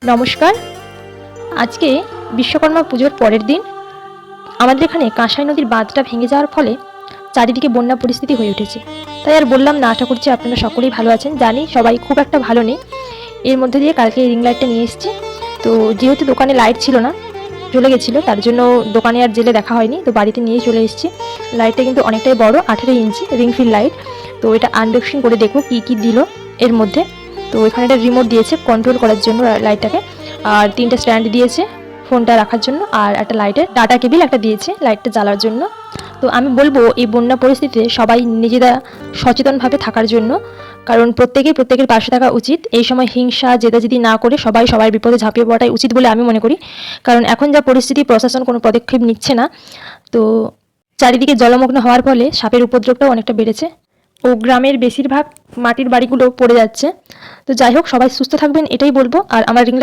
নমস্কার। আজকে বিশ্বকর্মা পুজোর পরের দিন আমাদের এখানে কাঁসাই নদীর বাঁধটা ভেঙে যাওয়ার ফলে চারিদিকে বন্যা পরিস্থিতি হয়ে উঠেছে। তাই আর বললাম না, আশা করছি আপনারা সকলেই ভালো আছেন। জানি সবাই খুব একটা ভালো নেই। এর মধ্যে দিয়ে কালকে রিং লাইটটা নিয়ে এসেছি। তো যেহেতু দোকানে লাইট ছিল না, জ্বলে গেছিলো, তার জন্য দোকানে আর জেলে দেখা হয়নি, তো বাড়িতে নিয়ে চলে এসেছি। লাইটটা কিন্তু অনেকটাই বড়, 18 ইঞ্চি রিং ফিল লাইট। তো এটা আনবক্সিং করে দেখবো কী কী দিল এর মধ্যে। তো এখানে একটা রিমোট দিয়েছে কন্ট্রোল করার জন্য লাইটটাকে, আর 3টে স্ট্যান্ড দিয়েছে ফোনটা রাখার জন্য, আর একটা লাইটের ডাটা কেবিল একটা দিয়েছে লাইটটা জ্বালার জন্য। তো আমি বলবো এই বন্যা পরিস্থিতিতে সবাই নিজেরা সচেতনভাবে থাকার জন্য, কারণ প্রত্যেকের পাশে থাকা উচিত। এই সময় হিংসা জেদাজেদি না করে সবাই সবার বিপদে ঝাঁপিয়ে পড়াটাই উচিত বলে আমি মনে করি। কারণ এখন যা পরিস্থিতি, প্রশাসন কোনো পদক্ষেপ নিচ্ছে না। তো চারিদিকে জলমগ্ন হওয়ার ফলে সাপের উপদ্রবটাও অনেকটা বেড়েছে ও গ্রামের বেশিরভাগ মাটির বাড়িগুলো পড়ে যাচ্ছে। তো যাই হোক, সবাই সুস্থ থাকবেন এটাই বলবো। আর আমার রিং